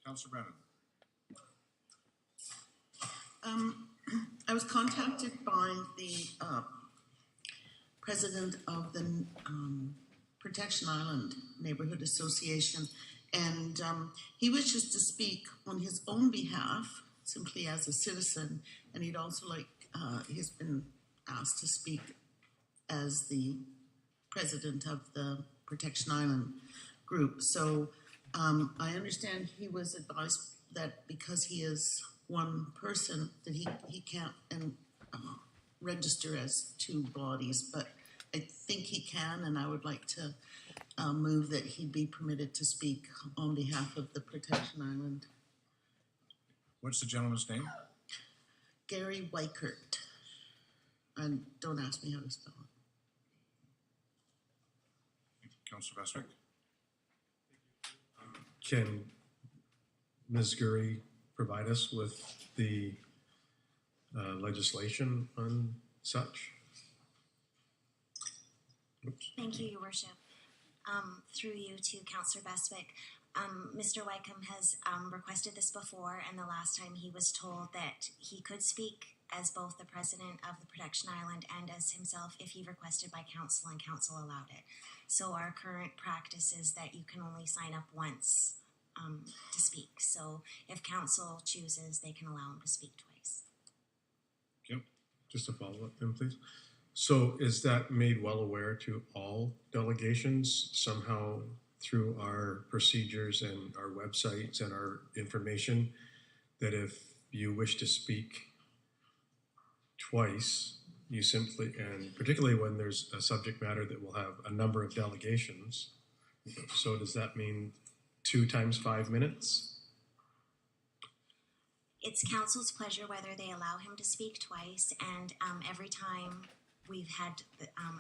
Councillor Brennan. I was contacted by the president of the Protection Island Neighborhood Association, and he wishes to speak on his own behalf, simply as a citizen, and he'd also like, he's been asked to speak as the president of the Protection Island group. So I understand he was advised that because he is one person that he can't register as two bodies, but I think he can, and I would like to move that he be permitted to speak on behalf of the Protection Island. What's the gentleman's name? Gary Weichert. And don't ask me how to spell it. Councillor Bestwick. Can Ms. Gurry provide us with the legislation on such? Oops. Thank you, Your Worship. Through you to Councillor Bestwick. Mr. Wykeham has requested this before, and the last time he was told that he could speak as both the president of the Protection Island and as himself if he requested by council, and council allowed it. So our current practice is that you can only sign up once to speak. So if council chooses, they can allow him to speak twice. Okay. Just a follow-up then, please. So is that made well aware to all delegations somehow through our procedures and our websites and our information, that if you wish to speak twice, you simply, and particularly when there's a subject matter that will have a number of delegations, so does that mean 2 times 5 minutes? It's council's pleasure whether they allow him to speak twice, and every time we've had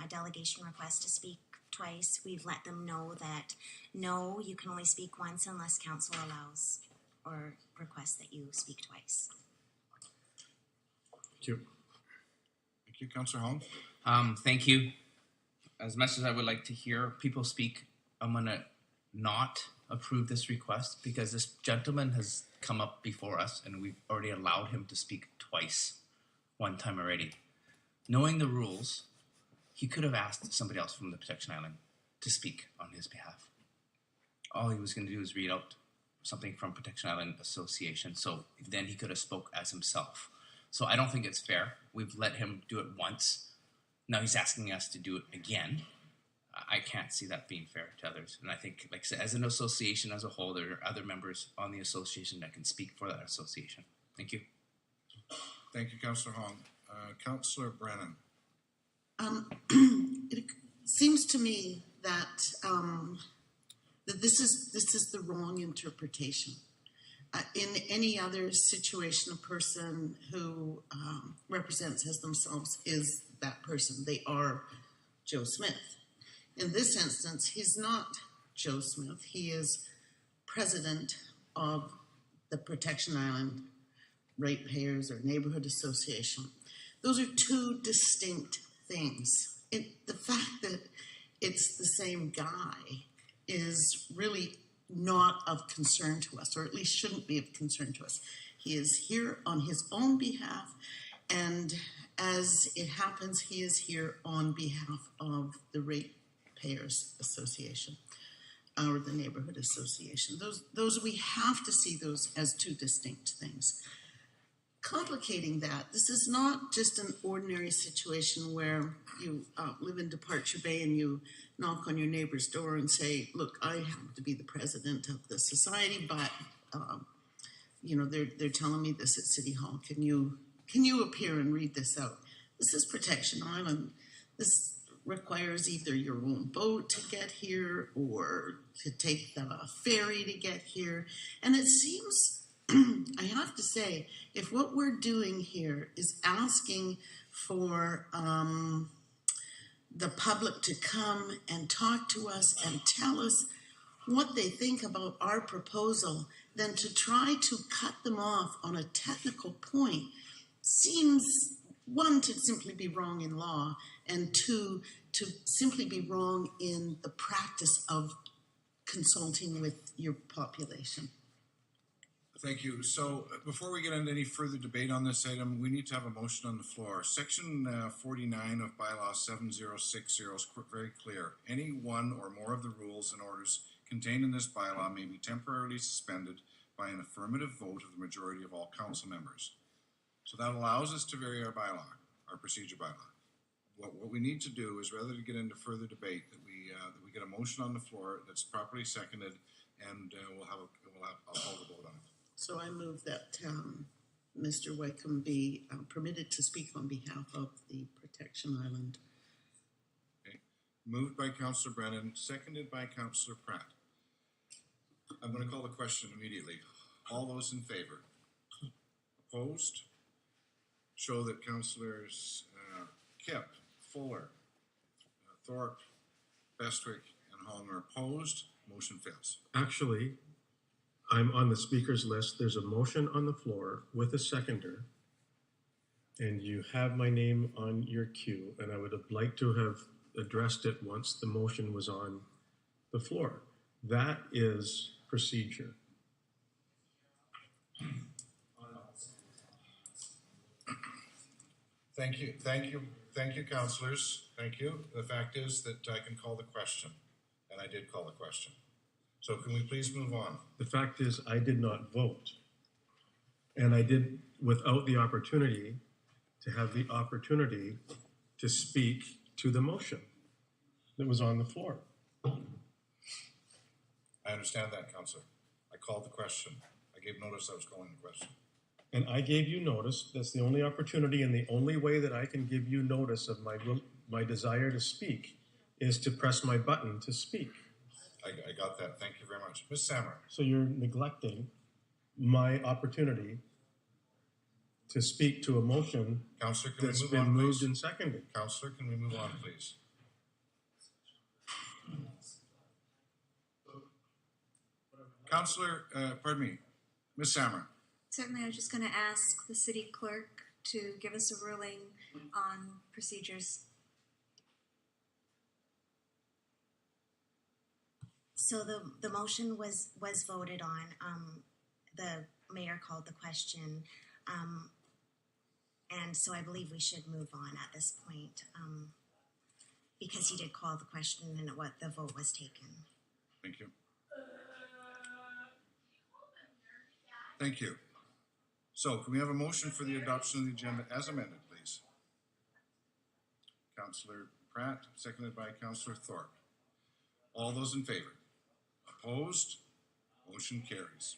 a delegation request to speak twice, we've let them know that no, you can only speak once unless council allows or requests that you speak twice. Thank you. Thank you, Councillor Hong. Thank you. As much as I would like to hear people speak, I'm gonna not approve this request because this gentleman has come up before us and we've already allowed him to speak twice, one time already. Knowing the rules, he could have asked somebody else from the Protection Island to speak on his behalf. All he was going to do is read out something from Protection Island Association, so then he could have spoke as himself. So I don't think it's fair. We've let him do it once. Now he's asking us to do it again. I can't see that being fair to others. And I think, like I said, as an association as a whole, there are other members on the association that can speak for that association. Thank you. Thank you, Councillor Hong. Councillor Brennan. It seems to me that that this is the wrong interpretation. In any other situation, a person who represents as themselves is that person. They are Joe Smith. In this instance, he's not Joe Smith. He is president of the Protection Island Ratepayers or Neighborhood Association. Those are two distinct things. The fact that it's the same guy is really not of concern to us, or at least shouldn't be of concern to us. He is here on his own behalf, and as it happens, he is here on behalf of the Ratepayers Association or the Neighborhood Association. Those we have to see those as two distinct things. Complicating that, this is not just an ordinary situation where you live in Departure Bay and you knock on your neighbor's door and say, look, I happen to be the president of the society, but you know, they're telling me this at City Hall. Can you appear and read this out? This is Protection Island. This requires either your own boat to get here or to take the ferry to get here. And it seems, I have to say, if what we're doing here is asking for the public to come and talk to us and tell us what they think about our proposal, then to try to cut them off on a technical point seems, one, to simply be wrong in law, and two, to simply be wrong in the practice of consulting with your population. Thank you. So before we get into any further debate on this item, we need to have a motion on the floor. Section 49 of bylaw 7060 is very clear. Any one or more of the rules and orders contained in this bylaw may be temporarily suspended by an affirmative vote of the majority of all council members. So that allows us to vary our bylaw, our procedure bylaw. What we need to do is, rather than get into further debate, that we get a motion on the floor that's properly seconded, and I'll call the vote on it. So I move that Mr. Wickham be permitted to speak on behalf of the Protection Island. Okay. Moved by Councillor Brennan, seconded by Councillor Pratt. I'm going to call the question immediately. All those in favor? Opposed? Show that Councillors Kip, Fuller, Thorpe, Bestwick, and Holm are opposed. Motion fails. Actually, I'm on the speaker's list. There's a motion on the floor with a seconder, and you have my name on your queue, and I would have liked to have addressed it once the motion was on the floor. That is procedure. Thank you, councillors. Thank you. The fact is that I can call the question, and I did call the question. So can we please move on? The fact is, I did not vote. And I did without the opportunity to have the opportunity to speak to the motion that was on the floor. I understand that, councillor. I called the question. I gave notice I was calling the question. And I gave you notice. That's the only opportunity, and the only way that I can give you notice of my desire to speak is to press my button to speak. I got that. Thank you very much. Ms. Sammer. So you're neglecting my opportunity to speak to a motion Councillor, can that's we move been on, moved please? and seconded. Councillor, can we move on, please? Councillor, pardon me, Ms. Sammer. Certainly, I was just going to ask the city clerk to give us a ruling on procedures. So the motion was voted on. The mayor called the question, and so I believe we should move on at this point because he did call the question and what the vote was taken. Thank you. Thank you. So can we have a motion for the adoption of the agenda as amended, please? Councillor Pratt, seconded by Councillor Thorpe. All those in favor? Opposed? Motion carries.